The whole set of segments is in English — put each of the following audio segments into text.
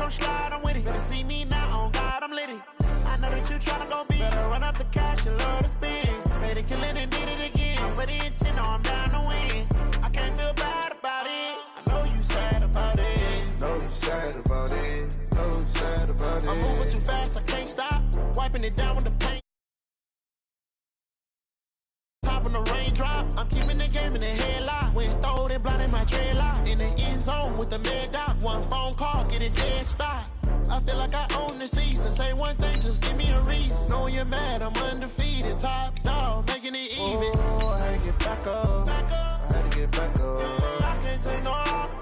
come slide, I'm with it. Better see me now, on God, I'm litty. I know that you tryna go big. Better run up the cash, you love to spend. Made it, kill it, and did it again. But the intent, no, I'm down to win. I can't feel bad about it. I know you sad about it. Know you sad about it. Know you sad about it. I'm moving too fast, I can't stop. Wiping it down with the paint. Topping the raindrop. I'm keeping the game in the headlock. When throwed and blinding my dreadlock. In the end zone with the mad dot. One phone call, get it dead stop. I feel like I own the season. Say one thing, just give me a reason. Knowing you're mad, I'm undefeated. Top dog, making it even. Oh, I had to get back up. Back up. I had to get back up. I can't take no loss.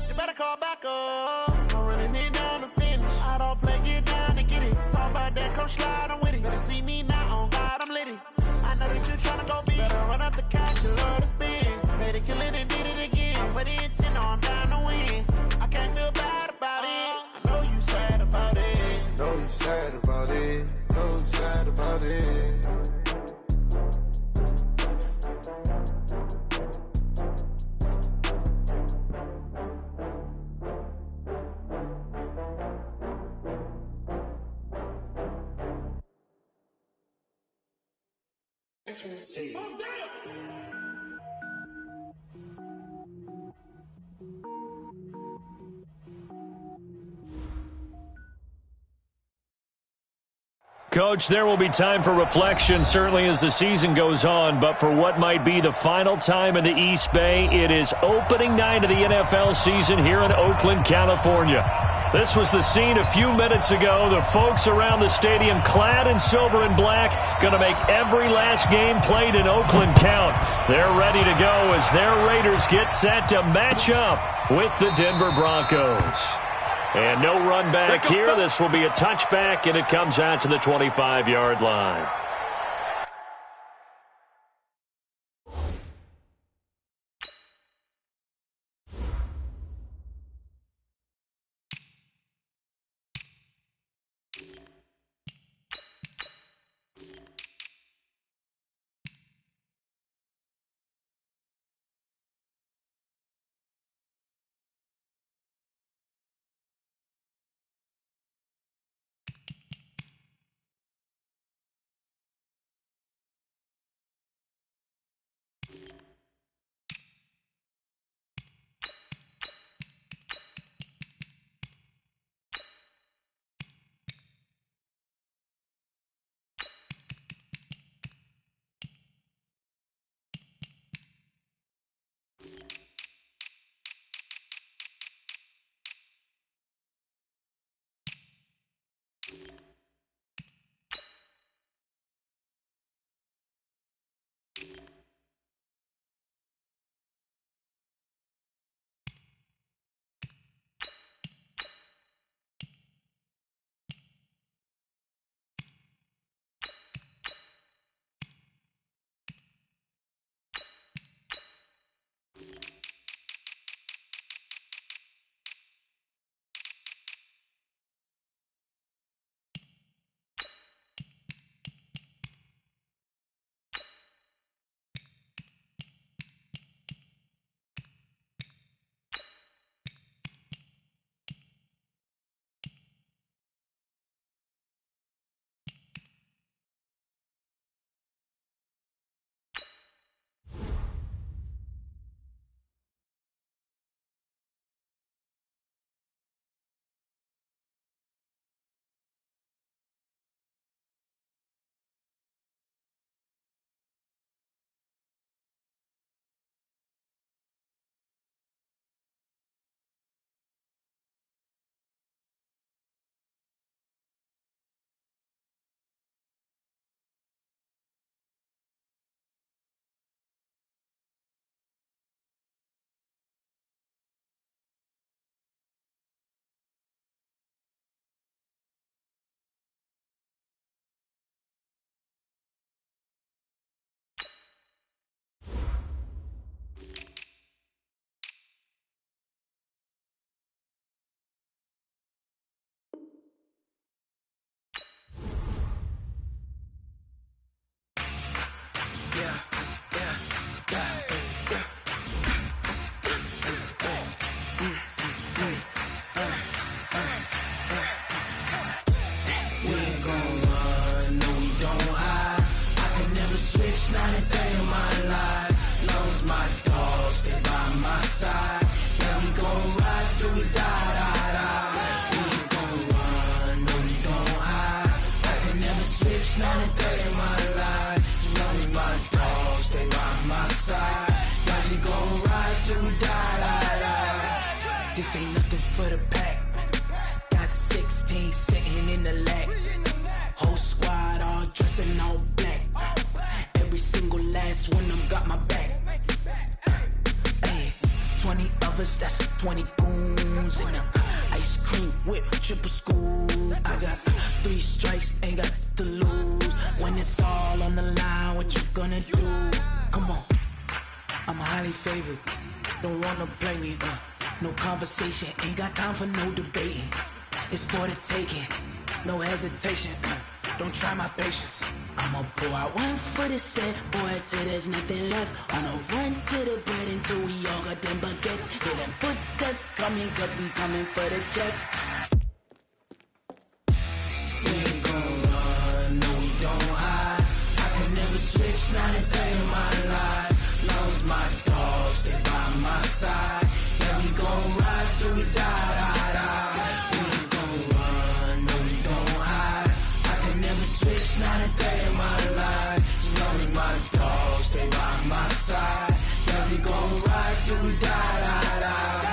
You better call back up. I'm running it down to finish. I don't play, get down and get it. Talk about that, come slide, I'm with it. Better see me now, on God, I'm litty. I know that you tryna go big. Better run up the cash, you love to spend. Made it, kill it, and did it again. But the intent, no, I'm down to win. I can't feel bad about it. I know you sad about it. Know you sad about it. Know you sad about it. Coach, there will be time for reflection, certainly as the season goes on, but for what might be the final time in the East Bay, it is opening night of the NFL season here in Oakland, California. This was the scene a few minutes ago. The folks around the stadium clad in silver and black going to make every last game played in Oakland count. They're ready to go as their Raiders get set to match up with the Denver Broncos. And no run back here. This will be a touchback, and it comes out to the 25-yard line. That's when I'm got my back. Hey, 20 of us, that's 20 goons in them. Ice cream whip, triple scoop. I got 3 strikes, ain't got to lose. When it's all on the line, what you gonna do? Come on, I'm highly favored. Don't wanna play me, no conversation, ain't got time for no debating. It's for the taking, no hesitation. Don't try my patience. I'ma pour out one for the set, boy, till there's nothing left. On a run to the bread until we all got them baguettes. Hear them footsteps coming, cause we coming for the check. We ain't gon' run, no we don't hide. I can never switch, not a day in my life. Long as my dogs stay by my side. Yeah, we gon' ride till we die, die, die. We ain't gon' run, no we don't hide. I can never switch, not a day in my life. As long as my dogs stay by my side. Yeah, we gon' ride till we die, die, die.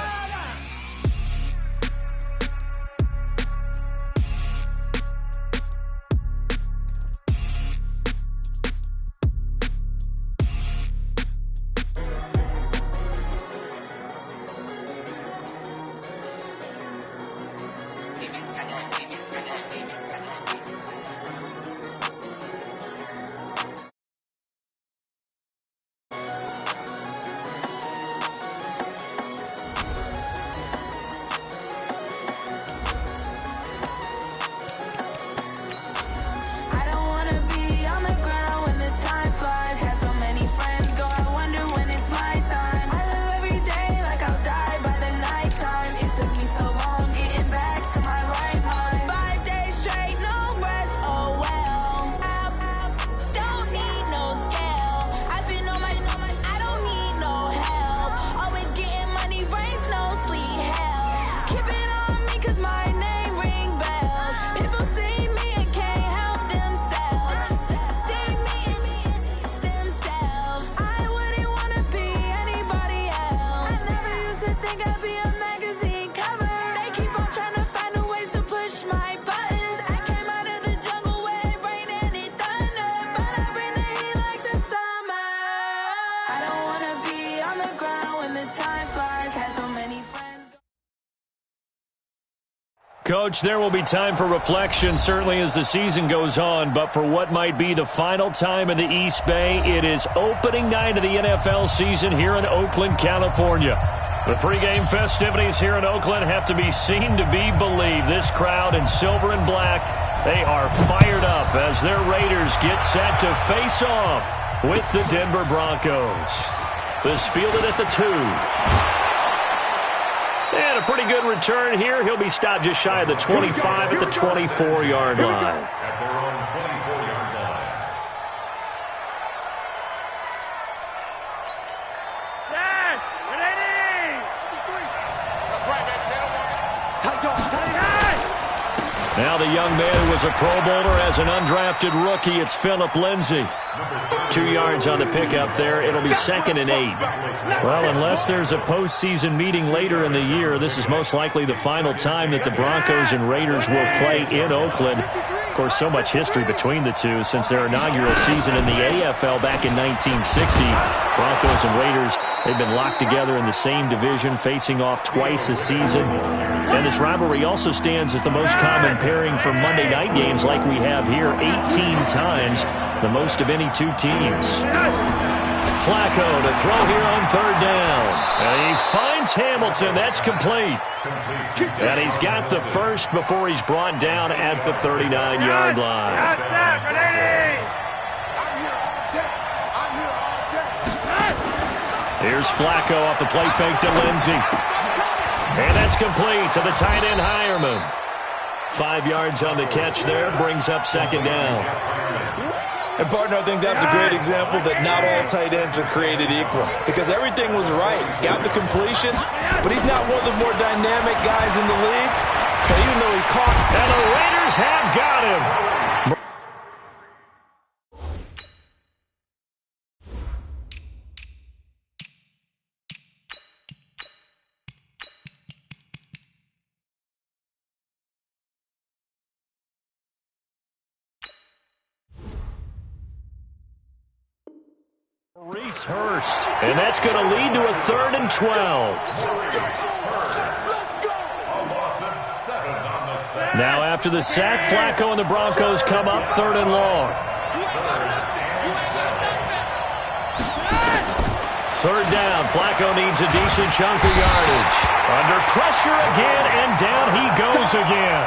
Coach, there will be time for reflection, certainly as the season goes on, but for what might be the final time in the East Bay, it is opening night of the NFL season here in Oakland, California. The pregame festivities here in Oakland have to be seen to be believed. This crowd in silver and black, they are fired up as their Raiders get set to face off with the Denver Broncos. This fielded at the 2. And a pretty good return here. He'll be stopped just shy of the 25 at the 24-yard line. Now the young man who was a Pro Bowler as an undrafted rookie, it's Phillip Lindsay. 2 yards on the pickup there. It'll be 2nd and 8. Well, unless there's a postseason meeting later in the year, this is most likely the final time that the Broncos and Raiders will play in Oakland. Of course, so much history between the two since their inaugural season in the AFL back in 1960. Broncos and Raiders, they've been locked together in the same division, facing off twice a season. And this rivalry also stands as the most common pairing for Monday night games like we have here, 18 times, the most of any two teams. Flacco to throw here on 3rd down. And he finds Hamilton. That's complete. And he's got the first before he's brought down at the 39-yard line. Here's Flacco off the play fake to Lindsay. And that's complete to the tight end Hireman. 5 yards on the catch there, brings up 2nd down. And, partner, I think that's a great example that not all tight ends are created equal. Because everything was right. Got the completion, but he's not one of the more dynamic guys in the league. So even though he caught... And the Raiders have got him. Maurice Hurst, and that's going to lead to a 3rd and 12. Now after the sack, Flacco and the Broncos come up 3rd and long. 3rd down, Flacco needs a decent chunk of yardage. Under pressure again, and down he goes again.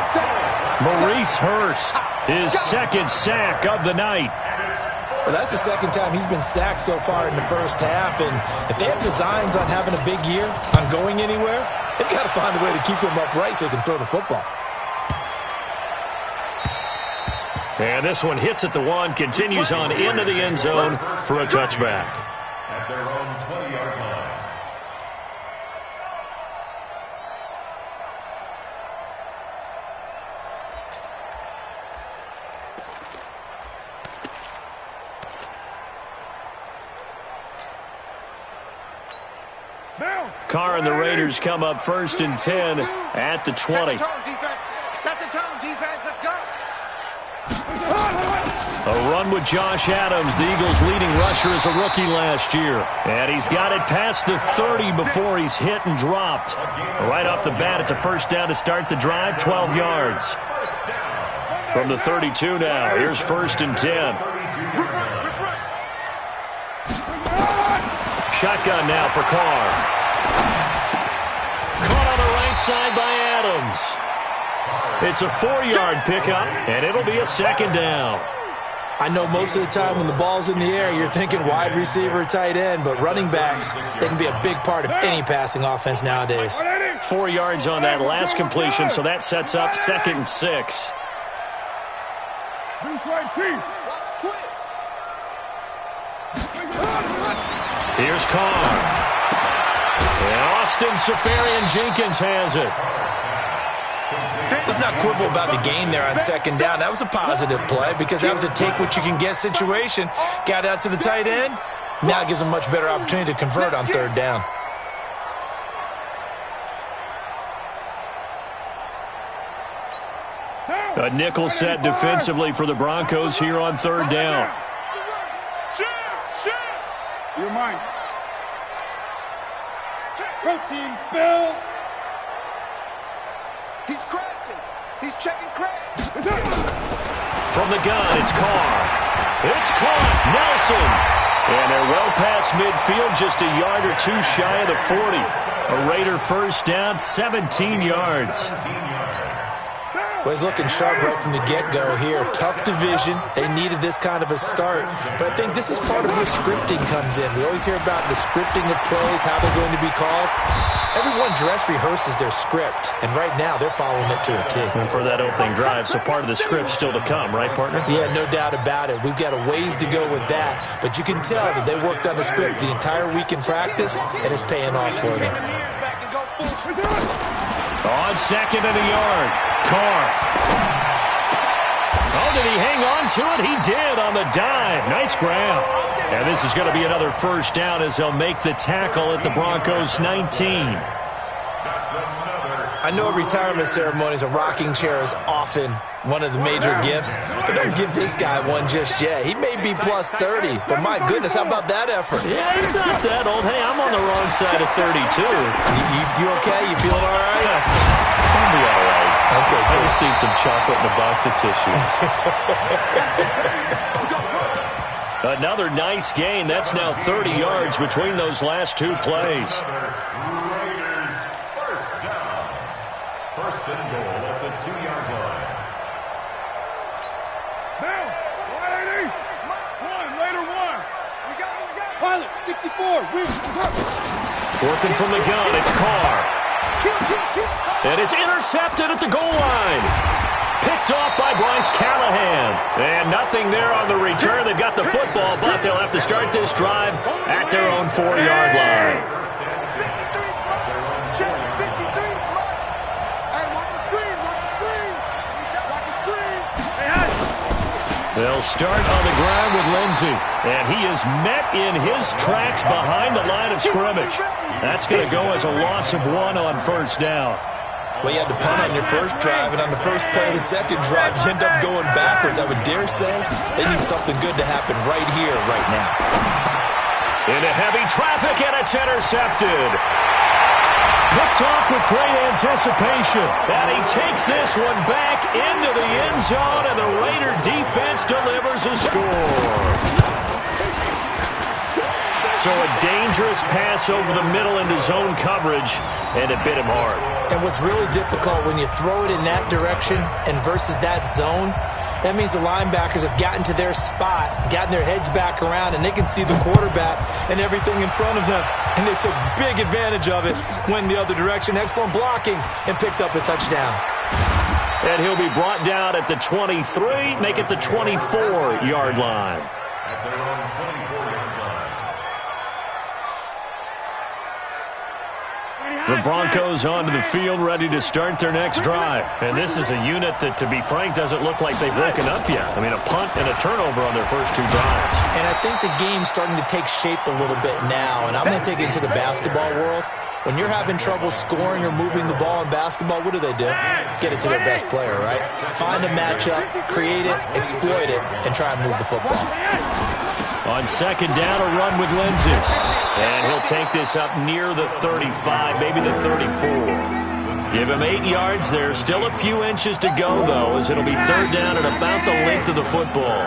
Maurice Hurst, his 2nd sack of the night. Well, that's the 2nd time he's been sacked so far in the first half, and if they have designs on having a big year, on going anywhere, they've got to find a way to keep him upright so they can throw the football. And this one hits at the 1, continues on into the end zone for a touchback. At their own 20-yard line. Carr and the Raiders come up 1st and 10 at the 20. Set the tone, defense. Let's go. A run with Josh Adams, the Eagles' leading rusher as a rookie last year. And he's got it past the 30 before he's hit and dropped. Right off the bat, it's a 1st down to start the drive, 12 yards. From the 32 now, here's 1st and 10. Shotgun now for Carr. Caught on the right side by Adams. It's a 4-yard pickup, and it'll be a 2nd down. I know most of the time when the ball's in the air, you're thinking wide receiver, tight end, but running backs, they can be a big part of any passing offense nowadays. 4 yards on that last completion, so that sets up 2nd and 6. Here's Carr. And Austin Seferian-Jenkins has it. Let's not quibble about the gain there on 2nd down. That was a positive play because that was a take-what-you-can-get situation. Got out to the tight end. Now it gives them a much better opportunity to convert on 3rd down. A nickel set defensively for the Broncos here on 3rd down. You're mine. Protein spill. He's crashing. He's checking crash. From the gun, it's Carr. It's caught. Nelson. And they're well past midfield, just a yard or 2 shy of the 40. A Raider 1st down, 17 yards. Well, he's looking sharp right from the get-go here. Tough division. They needed this kind of a start. But I think this is part of where scripting comes in. We always hear about the scripting of plays, how they're going to be called. Everyone dress rehearses their script, and right now they're following it to a T. And for that opening drive, so part of the script still to come, right, partner? Yeah, no doubt about it. We've got a ways to go with that, but you can tell that they worked on the script the entire week in practice, and it's paying off for them. On 2nd and a yard, Carr. Oh, did he hang on to it? He did on the dive. Nice grab. And this is going to be another 1st down as they'll make the tackle at the Broncos 19. I know a retirement ceremony is a rocking chair is often one of the major gifts, but don't give this guy one just yet. He may be plus 30, but my goodness, how about that effort? Yeah, he's not that old. Hey, I'm on the wrong side of 32. You okay? You feeling all right? I'll be all right. Okay, I just need some chocolate and a box of tissues. Another nice gain. That's now 30 yards between those last 2 plays. Raiders 1st down. 1st and goal at the 2-yard line. Now, 180. 1, Raider 1. We got it. Pilot, 64. Working from the gun, it's Carr. And it's intercepted at the goal line. Picked off by Bryce Callahan. And nothing there on the return. They've got the football, but they'll have to start this drive at their own 4-yard line. They'll start on the ground with Lindsey. And he is met in his tracks behind the line of scrimmage. That's going to go as a loss of 1 on 1st down. Well, you had to punt on your first drive, and on the first play of the second drive, you end up going backwards. I would dare say they need something good to happen right here, right now. Into heavy traffic, and it's intercepted. Picked off with great anticipation. And he takes this one back into the end zone, and the Raider defense delivers a score. So a dangerous pass over the middle into zone coverage, and it bit him hard. And what's really difficult when you throw it in that direction and versus that zone, that means the linebackers have gotten to their spot, gotten their heads back around, and they can see the quarterback and everything in front of them. And they took big advantage of it, went the other direction. Excellent blocking, and picked up a touchdown. And he'll be brought down at the 23, make it the 24-yard line. At their own 24-yard line. The Broncos onto the field, ready to start their next drive. And this is a unit that, to be frank, doesn't look like they've woken up yet. I mean, a punt and a turnover on their first two drives. And I think the game's starting to take shape a little bit now. And I'm going to take it to the basketball world. When you're having trouble scoring or moving the ball in basketball, what do? Get it to their best player, right? Find a matchup, create it, exploit it, and try and move the football. On second down, a run with Lindsey. And he'll take this up near the 35, maybe the 34. Give him 8 yards there. Still a few inches to go, though, as it'll be third down at about the length of the football.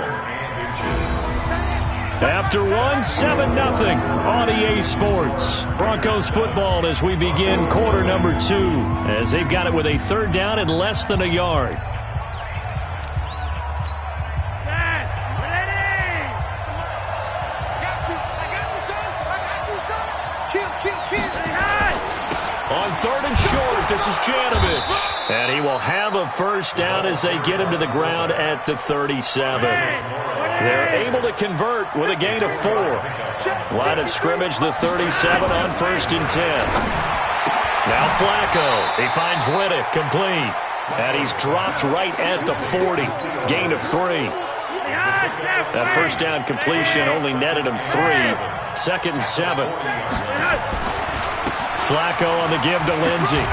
After 7-0 on EA Sports. Broncos football as we begin quarter number 2, as they've got it with a third down and less than a yard. On third and short, this is Janovich. And he will have a first down as they get him to the ground at the 37. They're able to convert with a gain of 4. Line of scrimmage, the 37 on first and 10. Now Flacco. He finds Riddick complete. And he's dropped right at the 40. Gain of 3. That first down completion only netted him 3. Second and 7. Flacco on the give to Lindsey.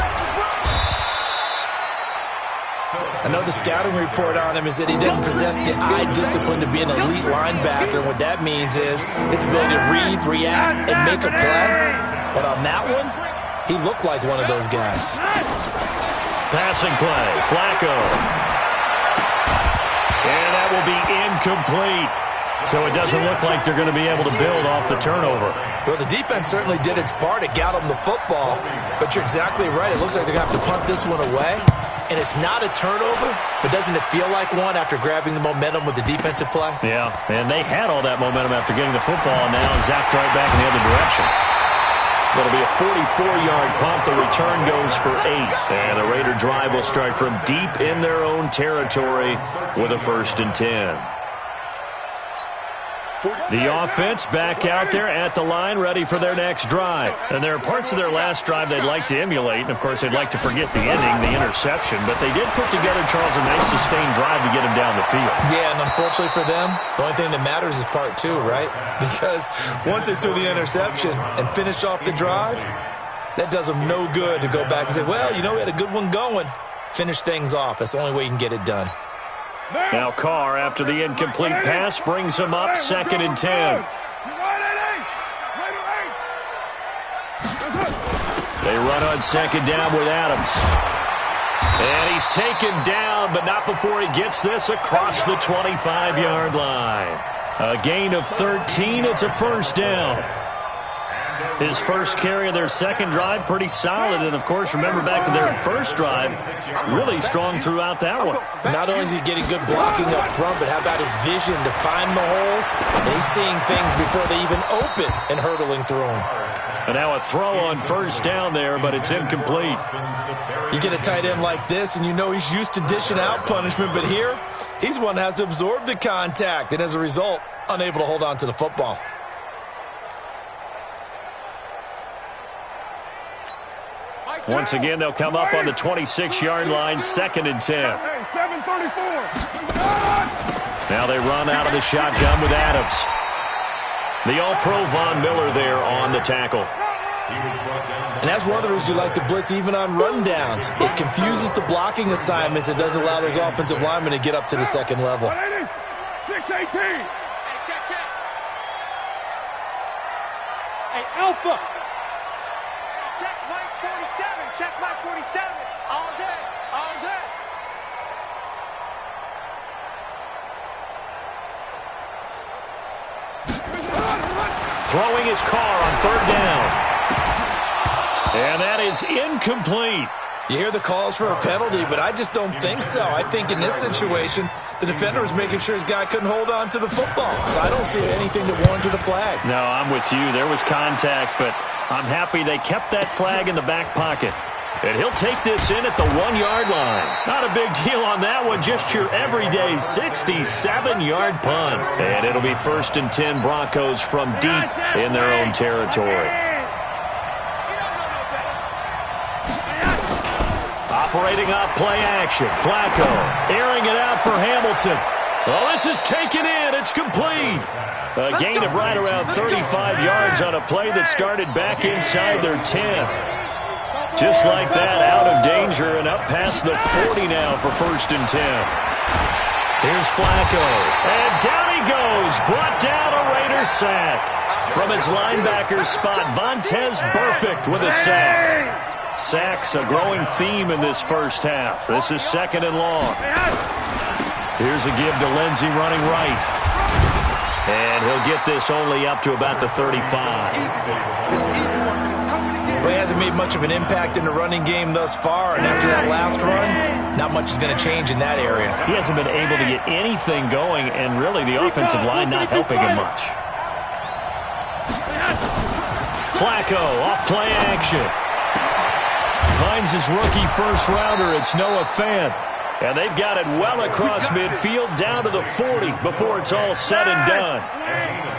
I know the scouting report on him is that he doesn't possess the eye discipline to be an elite linebacker. And what that means is his ability to read, react, and make a play. But on that one, he looked like one of those guys. Passing play, Flacco. And that will be incomplete. So it doesn't look like they're going to be able to build off the turnover. Well, the defense certainly did its part. It got them the football. But you're exactly right. It looks like they're going to have to punt this one away. And it's not a turnover, but doesn't it feel like one after grabbing the momentum with the defensive play? Yeah, and they had all that momentum after getting the football, and now zapped right back in the other direction. It'll be a 44-yard punt. The return goes for 8. And the Raider drive will start from deep in their own territory with a first and 10. The offense back out there at the line, ready for their next drive. And there are parts of their last drive they'd like to emulate, and, of course, they'd like to forget the ending, the interception. But they did put together, Charles, a nice sustained drive to get him down the field. Yeah, and unfortunately for them, the only thing that matters is part 2, right? Because once they threw the interception and finished off the drive, that does them no good to go back and say, well, you know, we had a good one going. Finish things off. That's the only way you can get it done. Now Carr, after the incomplete pass, brings him up second and 10. They run on second down with Adams. And he's taken down, but not before he gets this across the 25-yard line. A gain of 13. It's a first down. His first carry of their second drive, pretty solid. And, of course, remember back to their first drive, really strong throughout that one. Not only is he getting good blocking up front, but how about his vision to find the holes? And he's seeing things before they even open and hurtling through them. And now a throw on first down there, but it's incomplete. You get a tight end like this, and you know he's used to dishing out punishment. But here, he's one that has to absorb the contact. And as a result, unable to hold on to the football. Once again, they'll come up on the 26-yard line, second and 10. Now they run out of the shotgun with Adams. The All-Pro Von Miller there on the tackle. And that's one of the reasons you like to blitz even on rundowns. It confuses the blocking assignments. It doesn't allow those offensive linemen to get up to the second level. 6-18. Hey, Alpha. Check Mike 47. Check Mike 47. All day. All day. Throwing his car on third down. And that is incomplete. You hear the calls for a penalty, but I just don't think so. I think in this situation, the defender was making sure his guy couldn't hold on to the football. So I don't see anything that warranted a flag. No, I'm with you. There was contact, but I'm happy they kept that flag in the back pocket. And he'll take this in at the 1-yard line. Not a big deal on that one. Just your everyday 67-yard punt. And it'll be 1st and 10 Broncos from deep in their own territory. Operating off play action. Flacco airing it out for Hamilton. Well, this is taken in. It's complete. A gain of right around 35 yards on a play that started back inside their 10. Just like that, out of danger and up past the 40 now for 1st and 10. Here's Flacco. And down he goes. Brought down a Raider sack. From his linebacker spot, Vontaze Burfict with a sack. Sacks a growing theme in this first half. This is 2nd and long. Here's a give to Lindsey running right. And he'll get this only up to about the 35. Well, he hasn't made much of an impact in the running game thus far, and after that last run, not much is going to change in that area. He hasn't been able to get anything going, and really the offensive line not helping him much. Flacco off play action. Finds his rookie first-rounder. It's Noah Fant. And they've got it well across midfield down to the 40 before it's all said and done.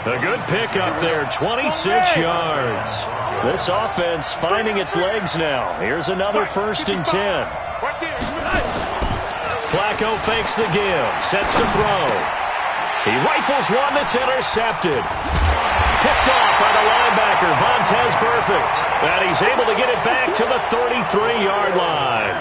A good pickup there, 26 yards. This offense finding its legs now. Here's another 1st and 10. Flacco fakes the give, sets to throw. He rifles one that's intercepted. Picked off by the linebacker, Vontaze Burfict. And he's able to get it back to the 33-yard line.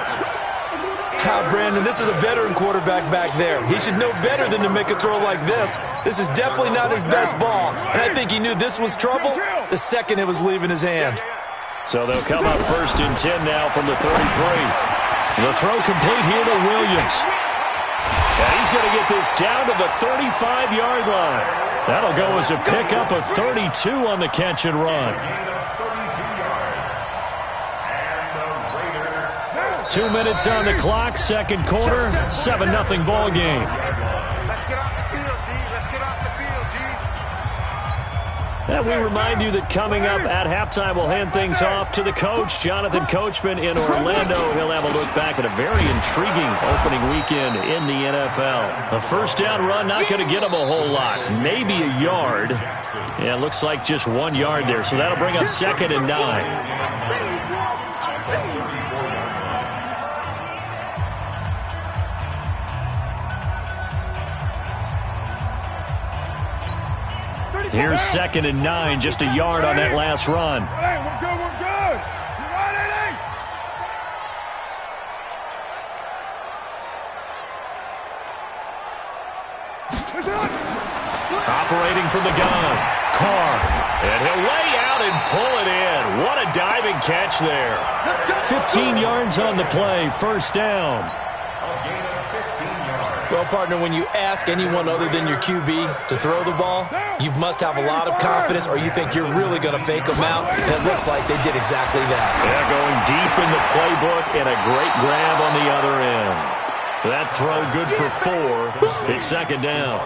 Brandon, this is a veteran quarterback back there. He should know better than to make a throw like this. This is definitely not his best ball. And I think he knew this was trouble the second it was leaving his hand. So they'll come up 1st and 10 now from the 33. The throw complete here to Williams. And he's going to get this down to the 35-yard line. That'll go as a pickup of 32 on the catch and run. 2 minutes on the clock, 2nd quarter, 7-0 ball game. Let's get off the field, D. Let's get off the field, D. And we remind you that coming up at halftime, we'll hand things off to the coach, Jonathan Coachman in Orlando. He'll have a look back at a very intriguing opening weekend in the NFL. A first down run, not going to get him a whole lot. Maybe a yard. Yeah, it looks like just 1 yard there, so that'll bring up 2nd and 9. Here's 2nd and 9, just a yard on that last run. Hey, we're good, we're good. You right, Eddie? Operating from the gun, Carr. And he'll lay out and pull it in. What a diving catch there. 15 yards on the play, 1st down. Well, partner, when you ask anyone other than your QB to throw the ball, you must have a lot of confidence or you think you're really going to fake them out, and it looks like they did exactly that. Yeah, going deep in the playbook and a great grab on the other end. That throw good for 4. It's 2nd down.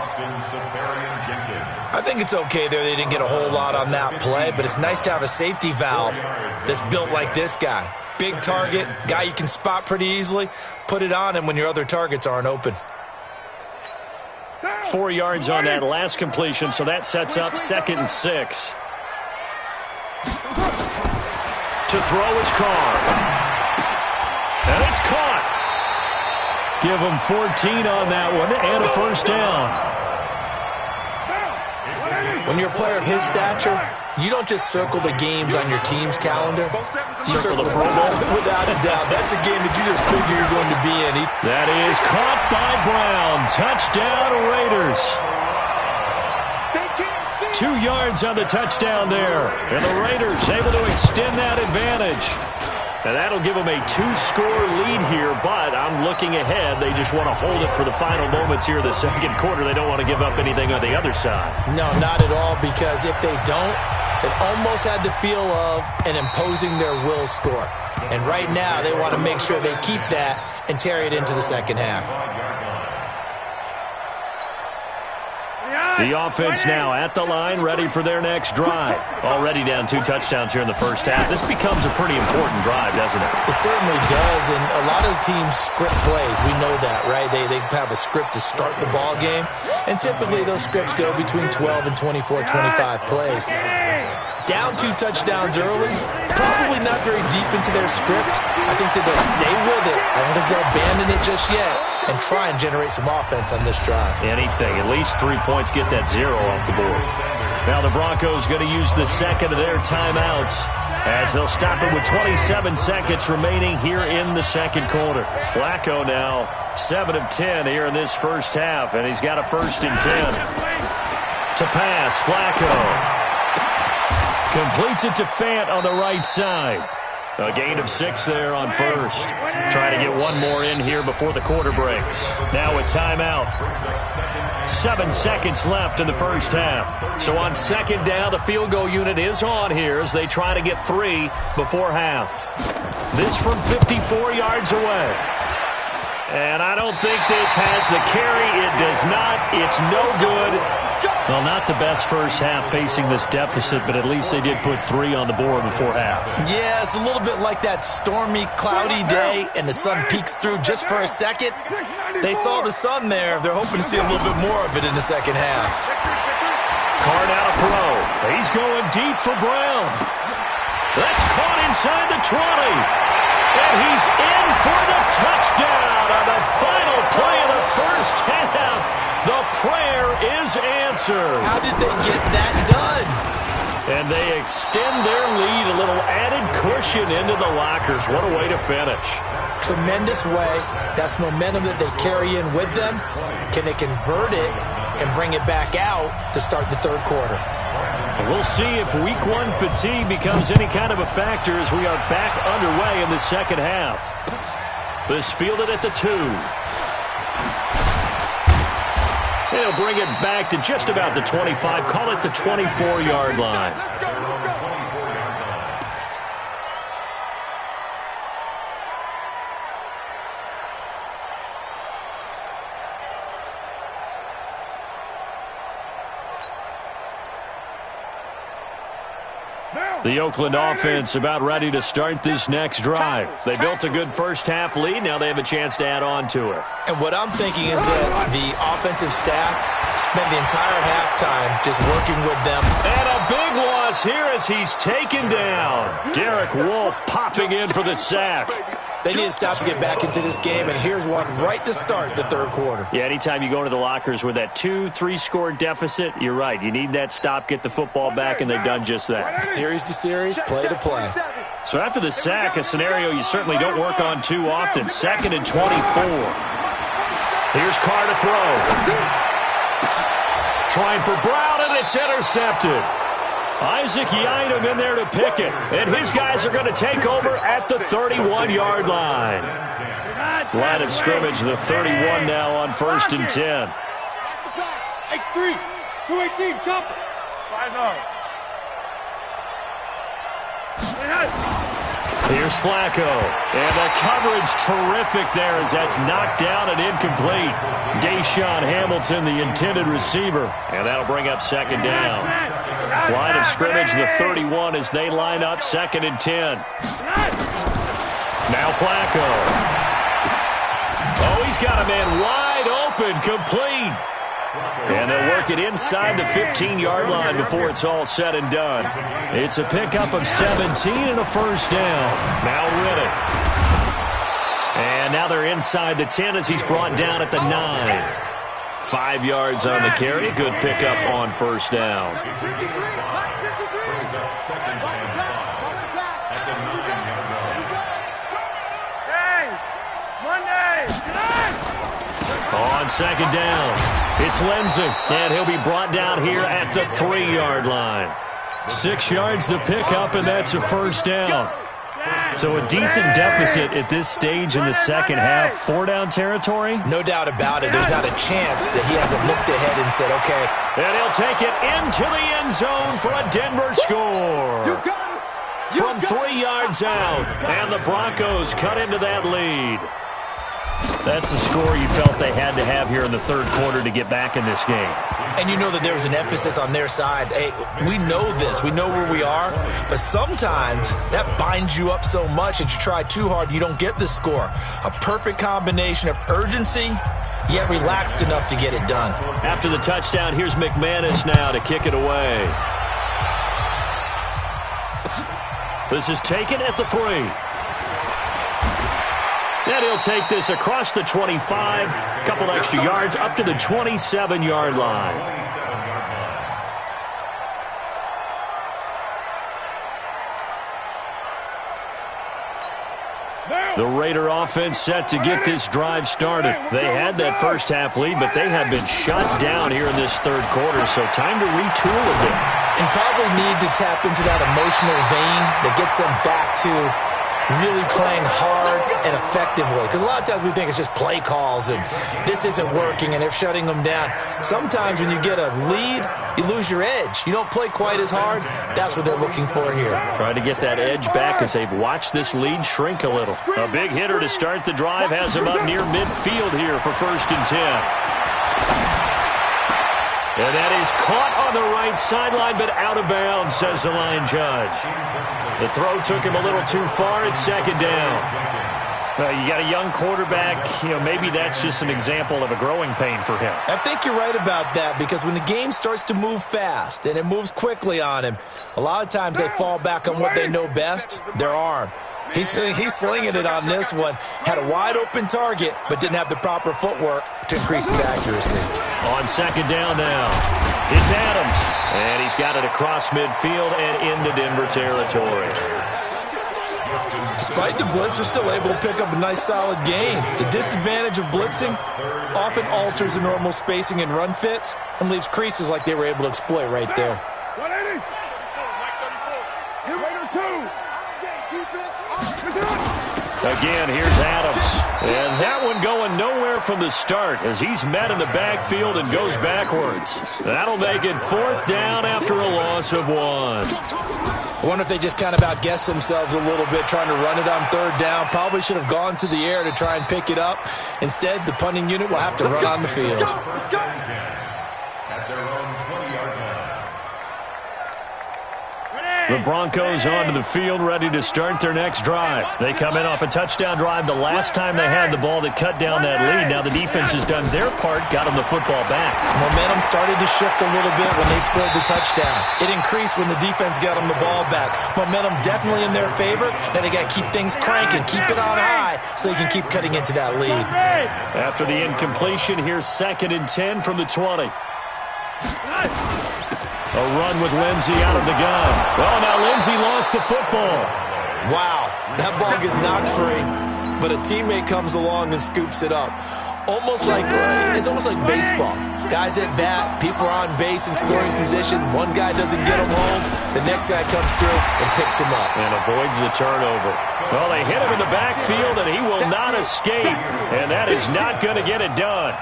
I think it's okay there. They didn't get a whole lot on that play, but it's nice to have a safety valve that's built like this guy. Big target, guy you can spot pretty easily. Put it on him when your other targets aren't open. 4 yards on that last completion, so that sets up 2nd and 6. To throw his Carr. And it's caught. Give him 14 on that one and a 1st down. When you're a player of his stature, you don't just circle the games on your team's calendar. You circle the Pro Bowl. Without a doubt. That's a game that you just figure you're going to be in. That is caught by Brown. Touchdown, Raiders. They can't see 2 yards on the touchdown there. And the Raiders able to extend that advantage. And that'll give them a 2-score lead here, but I'm looking ahead. They just want to hold it for the final moments here in the second quarter. They don't want to give up anything on the other side. No, not at all, because if they don't, it almost had the feel of an imposing their will score. And right now, they want to make sure they keep that and carry it into the second half. The offense now at the line, ready for their next drive. Already down 2 touchdowns here in the first half. This becomes a pretty important drive, doesn't it? It certainly does, and a lot of teams script plays. We know that, right? They have a script to start the ball game, and typically those scripts go between 12 and 24, 25 plays. Down 2 touchdowns early, probably not very deep into their script. I think that they'll stay with it. I don't think they'll abandon it just yet and try and generate some offense on this drive. Anything. At least 3 points, get that 0 off the board. Now the Broncos going to use the second of their timeouts as they'll stop it with 27 seconds remaining here in the second quarter. Flacco now 7 of 10 here in this first half, and he's got a 1st and 10. To pass, Flacco completes it to Fant on the right side. A gain of 6 there on 1st. Trying to get one more in here before the quarter breaks. Now a timeout. 7 seconds left in the first half. So on 2nd down, the field goal unit is on here as they try to get 3 before half. This from 54 yards away. And I don't think this has the carry. It does not. It's no good. Well, not the best first half facing this deficit, but at least they did put 3 on the board before half. Yeah, it's a little bit like that stormy, cloudy day, and the sun peeks through just for a second. They saw the sun there. They're hoping to see a little bit more of it in the second half. Card out of throw. He's going deep for Brown. That's caught inside the 20. And he's in for the touchdown on the final play of the first half. The prayer is answered. How did they get that done? And they extend their lead, a little added cushion into the lockers. What a way to finish. Tremendous way. That's momentum that they carry in with them. Can they convert it and bring it back out to start the third quarter? And we'll see if week 1 fatigue becomes any kind of a factor as we are back underway in the second half. This fielded at the 2. They'll bring it back to just about the 25. Call it the 24-yard line. The Oakland offense about ready to start this next drive. They built a good first half lead. Now they have a chance to add on to it. And what I'm thinking is that the offensive staff spent the entire halftime just working with them. And a big loss here as he's taken down. Derek Wolfe popping in for the sack. They need to stop to get back into this game, and here's one right to start the third quarter. Yeah, anytime you go into the lockers with that 2-3-score deficit, you're right. You need that stop, get the football back, and they've done just that. Series to series, play to play. So after the sack, a scenario you certainly don't work on too often. 2nd and 24. Here's Carr to throw. Trying for Brown, and it's intercepted. Isaac Yiadom in there to pick it. And his guys are going to take over at the 31-yard line. Line of scrimmage, the 31 now on 1st and 10. X3, 218, jump. 5-0. Here's Flacco. And the coverage terrific there as that's knocked down and incomplete. Deshaun Hamilton, the intended receiver. And that'll bring up 2nd down. Line of scrimmage, the 31 as they line up 2nd and 10. Now Flacco. Oh, he's got a man wide open, complete. And they'll work it inside the 15-yard line before it's all said and done. It's a pickup of 17 and a first down. Now Riddick. And now they're inside the 10 as he's brought down at the 9. 5 yards on the carry. Good pickup on first down. On 2nd down. It's Lindsey, and he'll be brought down here at the 3-yard line. 6 yards the pickup, and that's a first down. So a decent deficit at this stage in the second half. 4-down territory? No doubt about it. There's not a chance that he hasn't looked ahead and said, okay. And he'll take it into the end zone for a Denver score. From 3 yards out, and the Broncos cut into that lead. That's a score you felt they had to have here in the third quarter to get back in this game. And you know that there was an emphasis on their side. Hey, we know this. We know where we are. But sometimes that binds you up so much that you try too hard, you don't get the score. A perfect combination of urgency, yet relaxed enough to get it done. After the touchdown, here's McManus now to kick it away. This is taken at the 3. And he'll take this across the 25, couple extra yards up to the 27-yard line. The Raider offense set to get this drive started. They had that first half lead, but they have been shut down here in this third quarter, so time to retool a bit. And probably need to tap into that emotional vein that gets them back to really playing hard and effectively. Because a lot of times we think it's just play calls and this isn't working and they're shutting them down. Sometimes when you get a lead, you lose your edge. You don't play quite as hard. That's what they're looking for here. Trying to get that edge back as they've watched this lead shrink a little. A big hitter to start the drive has him up near midfield here for 1st and 10. And that is caught on the right sideline, but out of bounds, says the line judge. The throw took him a little too far. It's 2nd down. You got a young quarterback. Maybe that's just an example of a growing pain for him. I think you're right about that, because when the game starts to move fast and it moves quickly on him, a lot of times they fall back on what they know best, their arm. He's slinging it on this one. Had a wide-open target, but didn't have the proper footwork to increase his accuracy. On 2nd down now, it's Adams. And he's got it across midfield and into Denver territory. Despite the blitz, they're still able to pick up a nice, solid gain. The disadvantage of blitzing often alters the normal spacing and run fits and leaves creases like they were able to exploit right there. 180. Raider 2. Again, here's Adams. And that one going nowhere from the start as he's met in the backfield and goes backwards. That'll make it 4th down after a loss of 1. I wonder if they just kind of outguessed themselves a little bit trying to run it on 3rd down. Probably should have gone to the air to try and pick it up. Instead, the punting unit will have to run on the field. Let's go. The Broncos onto the field, ready to start their next drive. They come in off a touchdown drive the last time they had the ball that cut down that lead. Now the defense has done their part, got them the football back. Momentum started to shift a little bit when they scored the touchdown. It increased when the defense got them the ball back. Momentum definitely in their favor. Now they got to keep things cranking, keep it on high so they can keep cutting into that lead. After the incompletion, here's 2nd and 10 from the 20. A run with Lindsey out of the gun. Well, now Lindsey lost the football. Wow, that ball gets knocked free, but a teammate comes along and scoops it up. It's almost like baseball. Guys at bat, people are on base in scoring position. One guy doesn't get him home. The next guy comes through and picks him up. And avoids the turnover. Well, they hit him in the backfield, and he will not escape. And that is not going to get it done.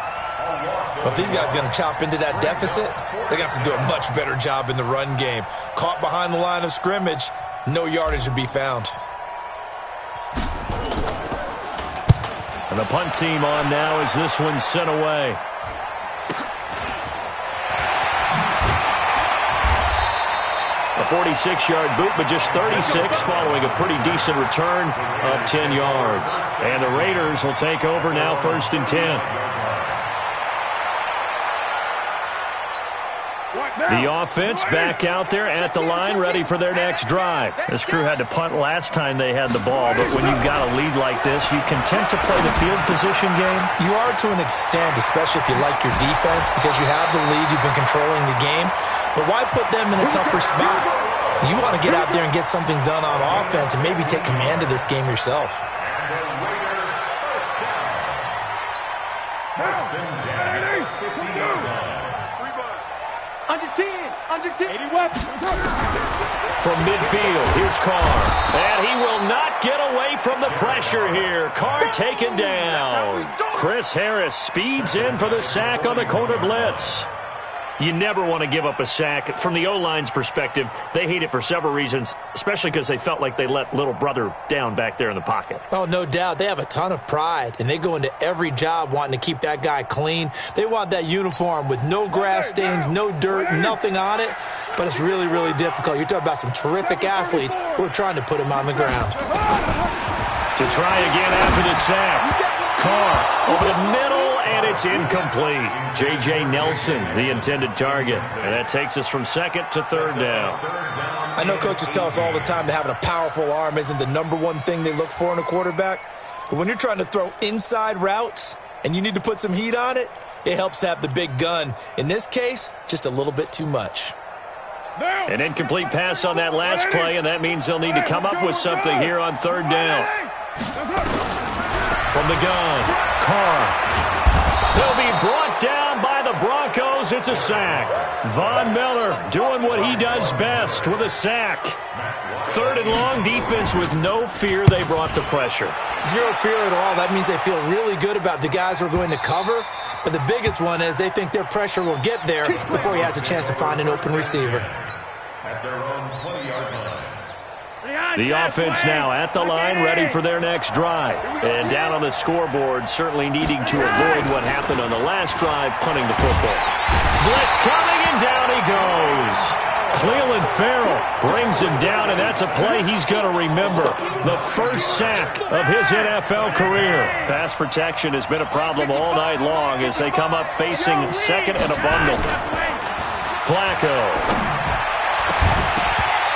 But if these guys are going to chop into that deficit, they're going to have to do a much better job in the run game. Caught behind the line of scrimmage, no yardage to be found. And the punt team on now as this one's sent away. A 46-yard boot, but just 36 following a pretty decent return of 10 yards. And the Raiders will take over now 1st and 10. The offense back out there at the line, ready for their next drive. This crew had to punt last time they had the ball, but when you've got a lead like this, you content to play the field position game? You are to an extent, especially if you like your defense, because you have the lead, you've been controlling the game. But why put them in a tougher spot? You want to get out there and get something done on offense and maybe take command of this game yourself. First and 10, 50 yards. Under 10. 80 weapons. From midfield, here's Carr. And he will not get away from the pressure here. Carr taken down. Chris Harris speeds in for the sack on the corner blitz. You never want to give up a sack. From the O-line's perspective, they hate it for several reasons, especially because they felt like they let little brother down back there in the pocket. Oh, no doubt. They have a ton of pride, and they go into every job wanting to keep that guy clean. They want that uniform with no grass stains, no dirt, nothing on it, but it's really, really difficult. You're talking about some terrific athletes who are trying to put him on the ground. To try again after the sack. Carr over the middle, and it's incomplete. J.J. Nelson, the intended target. And that takes us from second to third down. I know coaches tell us all the time that having a powerful arm isn't the number one thing they look for in a quarterback. But when you're trying to throw inside routes and you need to put some heat on it, it helps to have the big gun. In this case, just a little bit too much. An incomplete pass on that last play, and that means they'll need to come up with something here on third down. From the gun, Carr. He'll be brought down by the Broncos. It's a sack. Von Miller doing what he does best with a sack. Third and long, defense with no fear. They brought the pressure. Zero fear at all. That means they feel really good about the guys who are going to cover. But the biggest one is they think their pressure will get there before he has a chance to find an open receiver. At their own 20-yard line. The offense now at the line, ready for their next drive. And down on the scoreboard, certainly needing to avoid what happened on the last drive, punting the football. Blitz coming, and down he goes. Cleveland Farrell brings him down, and that's a play he's going to remember. The first sack of his NFL career. Pass protection has been a problem all night long as they come up facing second and a bundle. Flacco.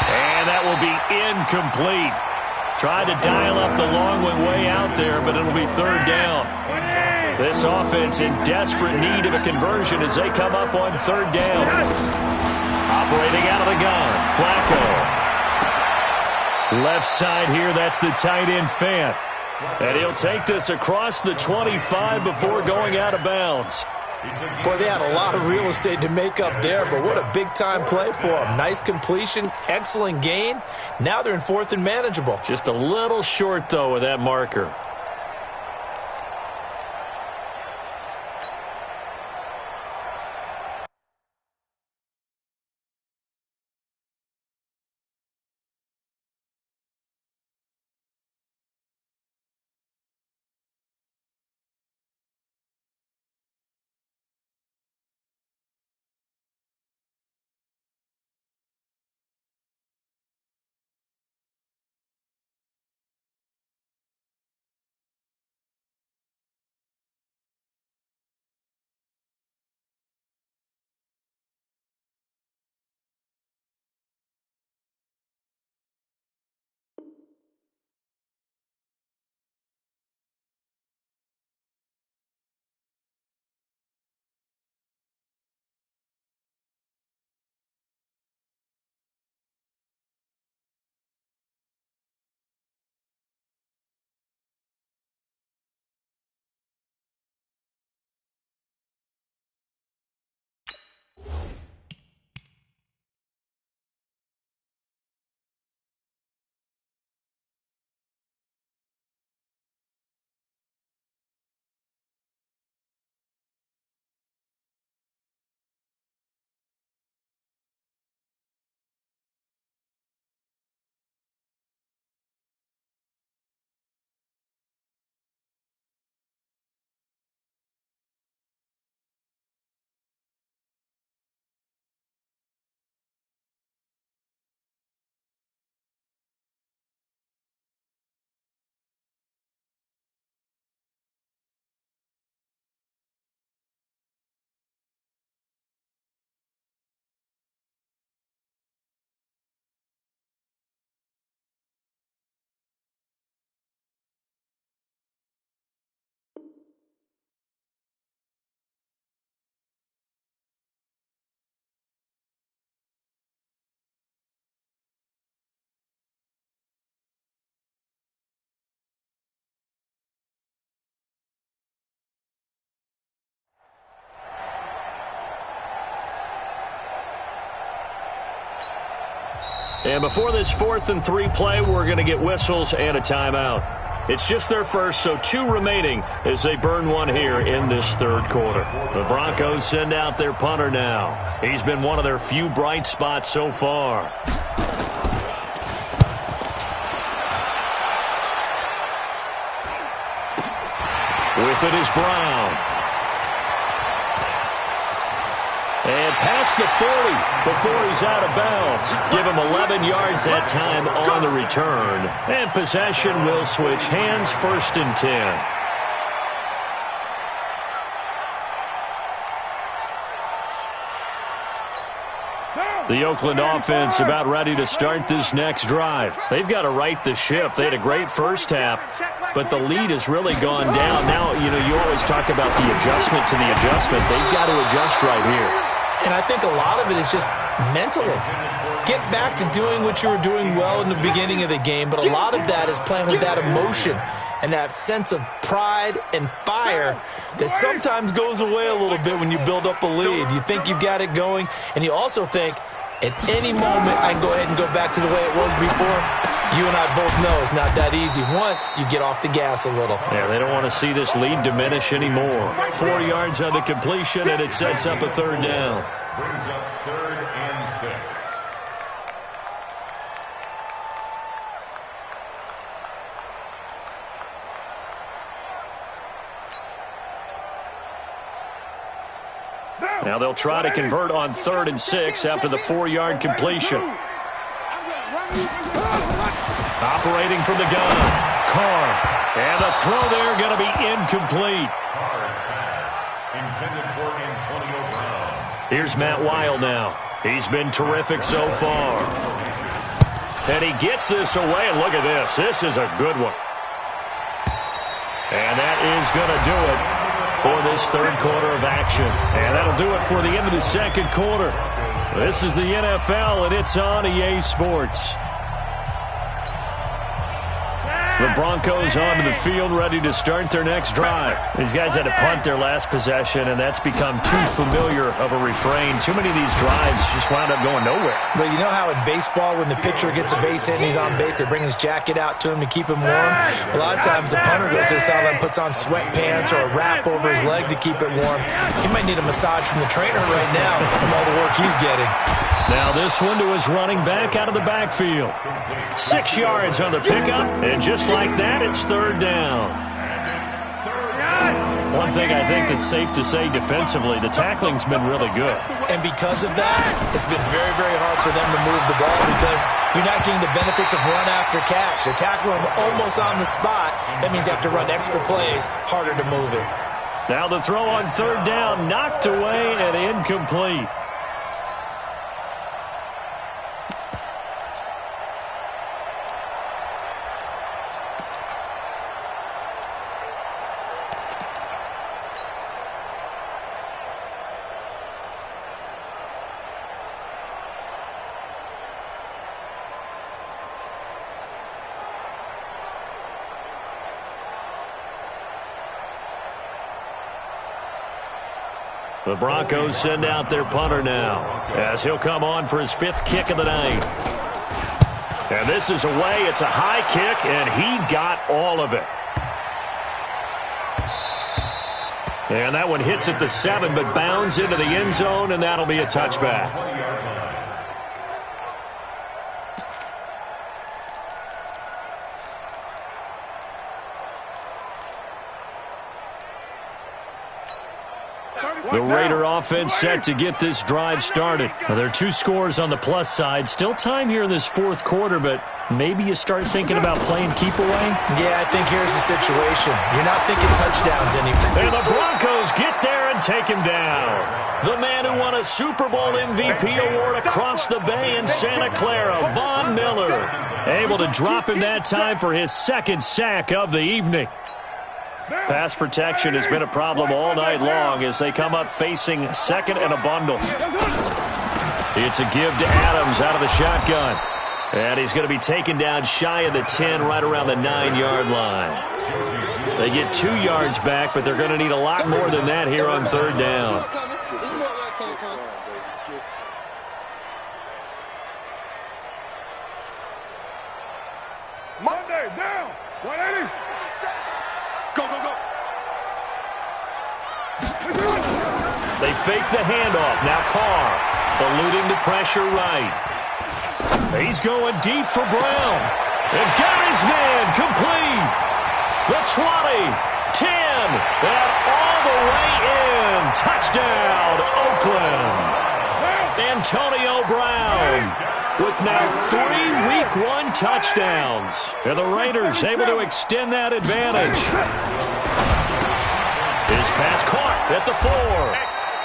And that will be incomplete. Tried to dial up the long one way out there, but it'll be third down. This offense in desperate need of a conversion as they come up on third down. Operating out of the gun, Flacco. Left side here, that's the tight end Fant. And he'll take this across the 25 before going out of bounds. Boy, they had a lot of real estate to make up there, but what a big-time play for them. Nice completion, excellent gain. Now they're in fourth and manageable. Just a little short, though, with that marker. And before this 4th and 3 play, we're going to get whistles and a timeout. It's just their first, so 2 remaining as they burn one here in this 3rd quarter. The Broncos send out their punter now. He's been one of their few bright spots so far. With it is Brown. And past the 40 before he's out of bounds. Give him 11 yards that time on the return. And possession will switch hands, 1st and 10. The Oakland offense about ready to start this next drive. They've got to right the ship. They had a great first half, but the lead has really gone down. Now, you always talk about the adjustment to the adjustment. They've got to adjust right here. And I think a lot of it is just mentally. Get back to doing what you were doing well in the beginning of the game, but a lot of that is playing with that emotion and that sense of pride and fire that sometimes goes away a little bit when you build up a lead. You think you've got it going, and you also think, at any moment, I can go ahead and go back to the way it was before. You and I both know it's not that easy once you get off the gas a little. Yeah, they don't want to see this lead diminish anymore. 4 yards on the completion, and it sets up a 3rd down. Brings up 3rd and 6. Now they'll try to convert on 3rd and 6 after the 4-yard completion. Operating from the gun, Carr. And the throw there going to be incomplete. Carr's pass intended for Antonio Brown. Here's Matt Weil now. He's been terrific so far. And he gets this away. Look at this. This is a good one. And that is going to do it for this 3rd quarter of action. And that'll do it for the end of the 2nd quarter. This is the NFL, and it's on EA Sports. The Broncos onto the field, ready to start their next drive. These guys had to punt their last possession, and that's become too familiar of a refrain. Too many of these drives just wound up going nowhere. But you know how in baseball, when the pitcher gets a base hit and he's on base, they bring his jacket out to him to keep him warm? A lot of times the punter goes to the sideline, puts on sweatpants or a wrap over his leg to keep it warm. He might need a massage from the trainer right now from all the work he's getting. Now this one to his running back out of the backfield. 6 yards on the pickup, and just like that, it's 3rd down. One thing I think that's safe to say defensively, the tackling's been really good. And because of that, it's been very, very hard for them to move the ball because you're not getting the benefits of run after catch. They're tackling them almost on the spot. That means you have to run extra plays, harder to move it. Now the throw on 3rd down, knocked away and incomplete. The Broncos send out their punter now as he'll come on for his 5th kick of the night. And this is away. It's a high kick, and he got all of it. And that one hits at the 7, but bounds into the end zone, and that'll be a touchback. The Raider offense set to get this drive started. Now, there are 2 scores on the plus side. Still time here in this 4th quarter, but maybe you start thinking about playing keep away? Yeah, I think here's the situation. You're not thinking touchdowns anymore. And the Broncos get there and take him down. The man who won a Super Bowl MVP award across the bay in Santa Clara, Von Miller, able to drop him that time for his 2nd sack of the evening. Pass protection has been a problem all night long as they come up facing 2nd and a bundle. It's a give to Adams out of the shotgun. And he's going to be taken down shy of the 10, right around the 9-yard line. They get 2 yards back, but they're going to need a lot more than that here on 3rd down. Monday, down. 180. Go, go, go. They fake the handoff. Now Carr eluding the pressure right. He's going deep for Brown. And got his man complete. The 20, 10, and all the way in. Touchdown, Oakland. Antonio Brown with now 3 Week 1 touchdowns. And the Raiders able to extend that advantage. His pass caught at the 4.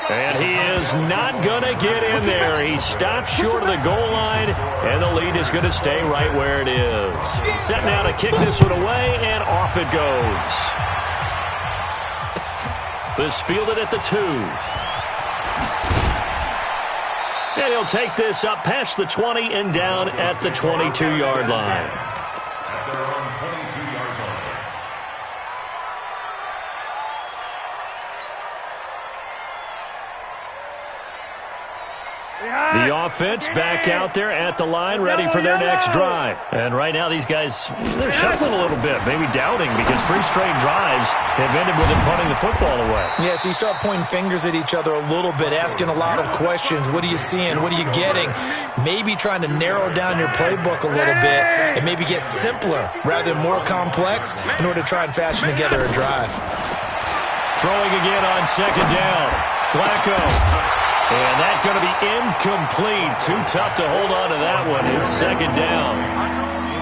And he is not going to get in there. He stopped short of the goal line, and the lead is going to stay right where it is. Set now to kick this one away, and off it goes. This fielded at the 2. And he'll take this up past the 20 and down at the 22-yard line. The offense back out there at the line, ready for their next drive. And right now, these guys, they're shuffling a little bit, maybe doubting, because 3 straight drives have ended with them punting the football away. Yeah, so you start pointing fingers at each other a little bit, asking a lot of questions. What are you seeing? What are you getting? Maybe trying to narrow down your playbook a little bit and maybe get simpler rather than more complex in order to try and fashion together a drive. Throwing again on second down. Flacco. And that's going to be incomplete. Too tough to hold on to that one. It's second down.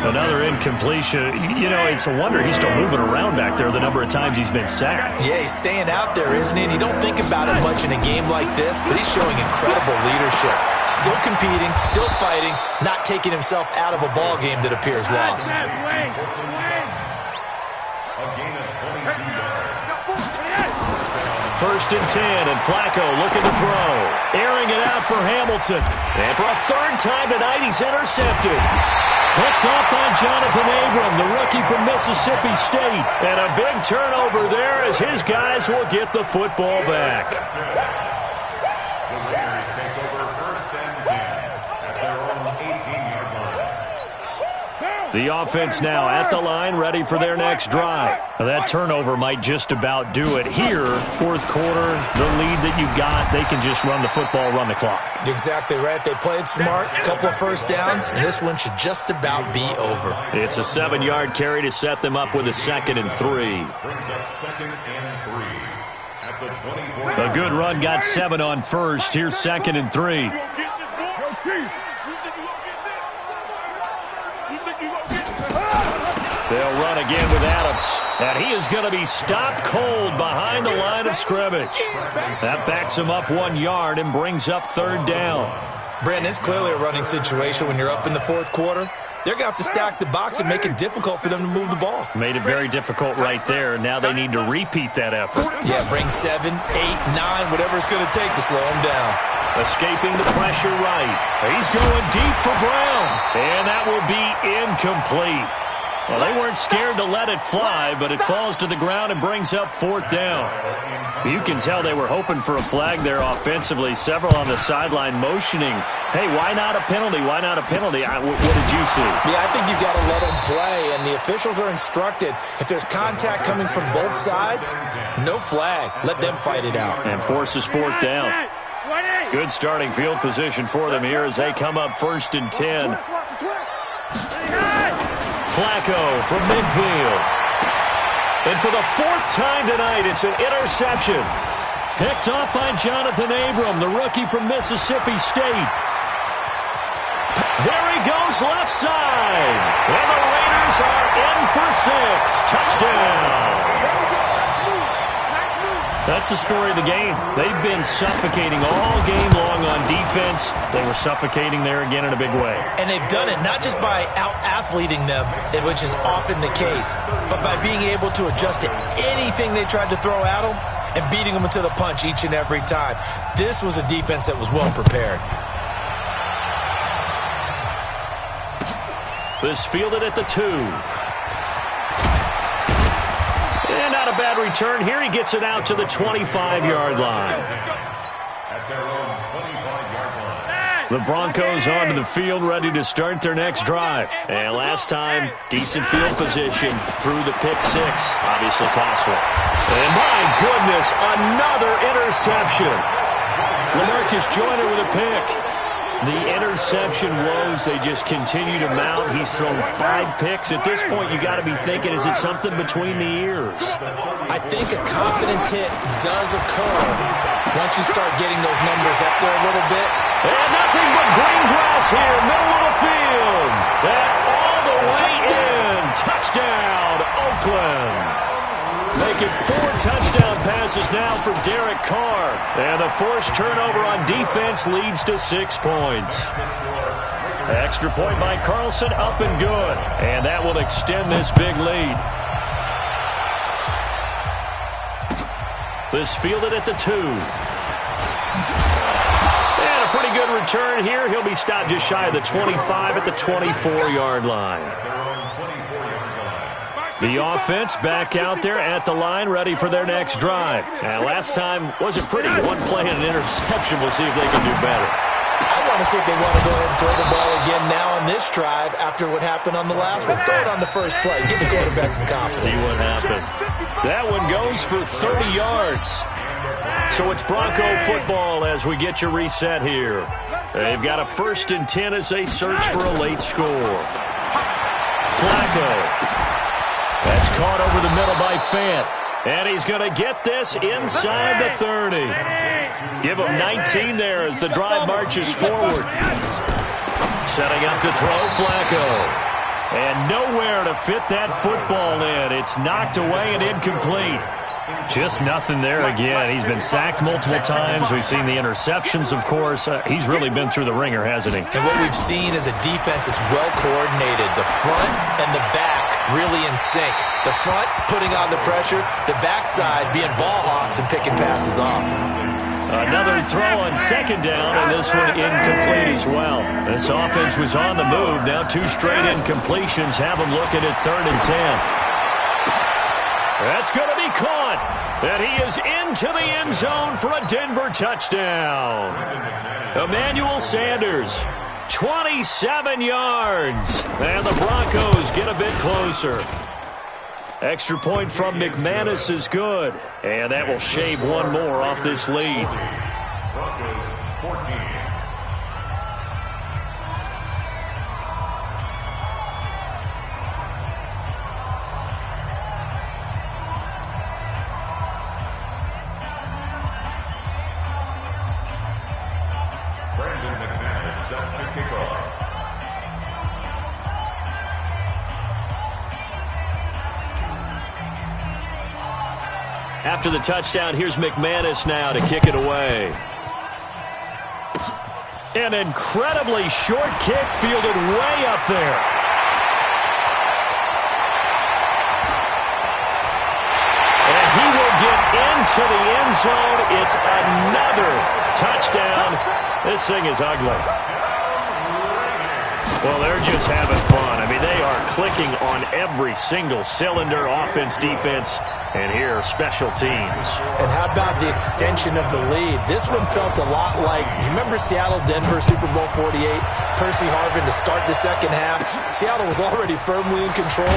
Another incompletion. You know, it's a wonder he's still moving around back there the number of times he's been sacked. Yeah, he's staying out there, isn't he? And you don't think about it much in a game like this, but he's showing incredible leadership. Still competing, still fighting, not taking himself out of a ball game that appears lost. First and 10, and Flacco looking to throw. Airing it out for Hamilton. And for a 3rd time tonight, he's intercepted. Picked off by Jonathan Abram, the rookie from Mississippi State. And a big turnover there as his guys will get the football back. The Raiders take over 1st and 10 at their own 18-yard line. The offense now at the line, ready for their next drive. Now that turnover might just about do it here. 4th quarter, the lead that you've got, they can just run the football, run the clock. Exactly right. They played smart, a couple of first downs, and this one should just about be over. It's a 7-yard carry to set them up with a 2nd and 3. Brings up 2nd and 3 at the 24. A good run got 7 on first. Here's 2nd and 3. They'll run again with Adams. And he is going to be stopped cold behind the line of scrimmage. That backs him up 1 yard and brings up 3rd down. Brandon, it's clearly a running situation when you're up in the 4th quarter. They're going to have to stack the box and make it difficult for them to move the ball. Made it very difficult right there. Now they need to repeat that effort. Yeah, bring 7, 8, 9, whatever it's going to take to slow them down. Escaping the pressure right. He's going deep for Brown. And that will be incomplete. Well, they weren't scared to let it fly, but it falls to the ground and brings up 4th down. You can tell they were hoping for a flag there offensively. Several on the sideline motioning, hey, why not a penalty? Why not a penalty? What did you see? Yeah, I think you've got to let them play, and the officials are instructed. If there's contact coming from both sides, no flag. Let them fight it out. And forces 4th down. Good starting field position for them here as they come up 1st and 10. Flacco from midfield. And for the 4th time tonight, it's an interception. Picked off by Jonathan Abram, the rookie from Mississippi State. There he goes left side. And the Raiders are in for 6. Touchdown. That's the story of the game. They've been suffocating all game long on defense. They were suffocating there again in a big way. And they've done it not just by out-athleting them, which is often the case, but by being able to adjust to anything they tried to throw at them and beating them to the punch each and every time. This was a defense that was well prepared. This fielded at the 2. And not a bad return here. He gets it out to the 25-yard line. At their own 25-yard line. The Broncos onto the field, ready to start their next drive. And last time, decent field position through the pick six. Obviously costly. And my goodness, another interception. LaMarcus Joyner with a pick. The interception woes, they just continue to mount. He's thrown 5 picks. At this point, you got to be thinking, is it something between the ears? I think a confidence hit does occur once you start getting those numbers up there a little bit. And nothing but green grass here, middle of the field. And all the way in. Touchdown, Oakland. Making 4 touchdown passes now for Derek Carr. And the forced turnover on defense leads to 6 points. Extra point by Carlson, up and good. And that will extend this big lead. This fielded at the 2. And a pretty good return here. He'll be stopped just shy of the 25 at the 24-yard line. The offense back out there at the line, ready for their next drive. And last time wasn't pretty. 1 play and an interception. We'll see if they can do better. I want to see if they want to go ahead and throw the ball again now on this drive after what happened on the last one. Throw it on the first play. Give the quarterback some confidence. See what happens. That one goes for 30 yards. So it's Bronco football as we get your reset here. They've got a 1st and 10 as they search for a late score. Flacco. That's caught over the middle by Fant. And he's going to get this inside the 30. Give him 19 there as the drive marches forward. Setting up to throw, Flacco. And nowhere to fit that football in. It's knocked away and incomplete. Just nothing there again. He's been sacked multiple times. We've seen the interceptions, of course. He's really been through the ringer, hasn't he? And what we've seen is a defense that's well coordinated. The front and the back really in sync. The front putting on the pressure, the backside being ball hawks and picking passes off. Another throw on 2nd down, and this one incomplete as well. This offense was on the move. Now 2 straight incompletions have them looking at 3rd and 10. That's going to be caught. And he is into the end zone for a Denver touchdown. Emmanuel Sanders, 27 yards. And the Broncos get a bit closer. Extra point from McManus is good. And that will shave 1 more off this lead. Broncos 14. After the touchdown, here's McManus now to kick it away. An incredibly short kick fielded way up there. And he will get into the end zone. It's another touchdown. This thing is ugly. Well, they're just having fun. I mean, they are clicking on every single cylinder, offense, defense, and here, special teams. And how about the extension of the lead? This one felt a lot like, you remember Seattle-Denver, Super Bowl 48? Percy Harvin to start the second half. Seattle was already firmly in control.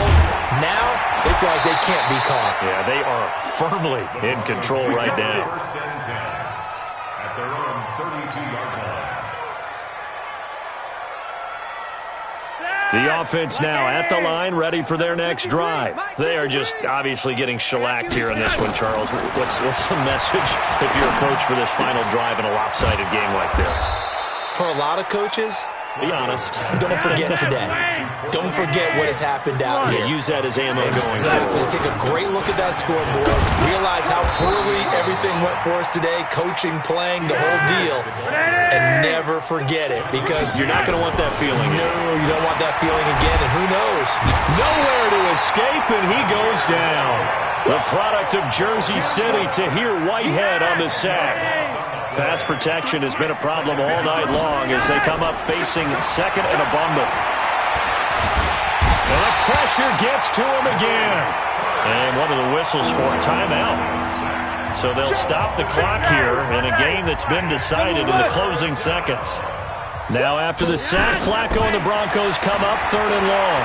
Now, they feel like they can't be caught. Yeah, they are firmly in control right now. 1st and 10 at their own 32-yard line. The offense now at the line, ready for their next drive. They are just obviously getting shellacked here in this one, Charles. What's the message if you're a coach for this final drive in a lopsided game like this? For a lot of coaches, be honest. Don't forget today. Don't forget what has happened out here. Use that as ammo going Exactly. forward. Take a great look at that scoreboard. Realize how poorly everything went for us today. Coaching, playing, the whole deal. And never forget it, because you're not going to want that feeling. No, you don't want that feeling again, and who knows? Nowhere to escape, and he goes down. The product of Jersey City, Tahir Whitehead on the sack. Pass protection has been a problem all night long as they come up facing 2nd and abundant. And the pressure gets to him again. And one of the whistles for a timeout. So they'll stop the clock here in a game that's been decided in the closing seconds. Now after the sack, Flacco and the Broncos come up 3rd and long.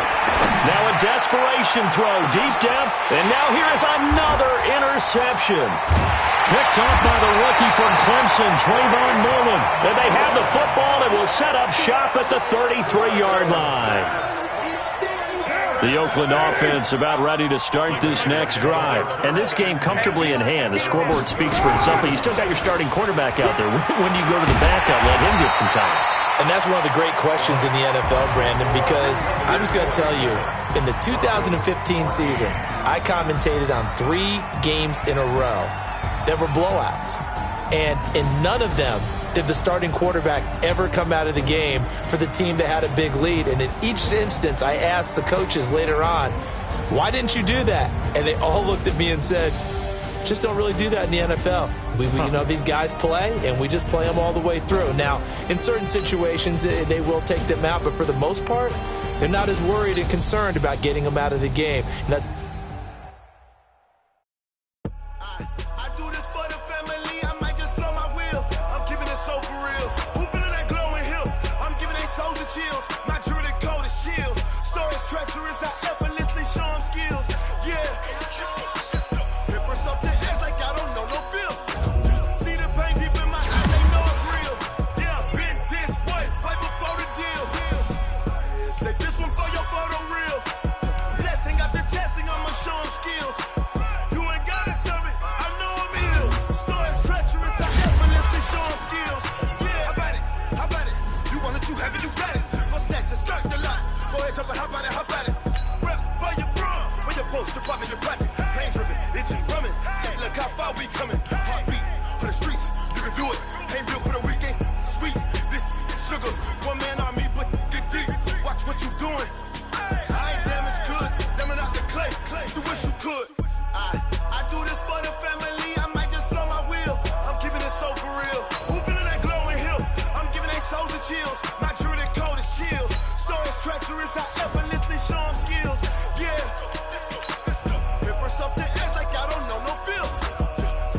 Now a desperation throw, deep depth, and now here is another interception. Picked off by the rookie from Clemson, Trayvon Mullen. And they have the football and will set up shop at the 33-yard line. The Oakland offense about ready to start this next drive. And this game comfortably in hand. The scoreboard speaks for itself, but you still got your starting quarterback out there. When do you go to the backup, let him get some time? And that's one of the great questions in the NFL, Brandon, because I'm just going to tell you, in the 2015 season, I commentated on 3 games in a row that were blowouts. And in none of them did the starting quarterback ever come out of the game for the team that had a big lead. And in each instance, I asked the coaches later on, why didn't you do that? And they all looked at me and said, just don't really do that in the NFL. You know, these guys play, and we just play them all the way through. Now, in certain situations, they will take them out, but for the most part, they're not as worried and concerned about getting them out of the game. And that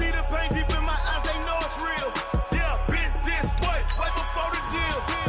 See the pain deep in my eyes, they know it's real. Yeah, been this way, right before the deal.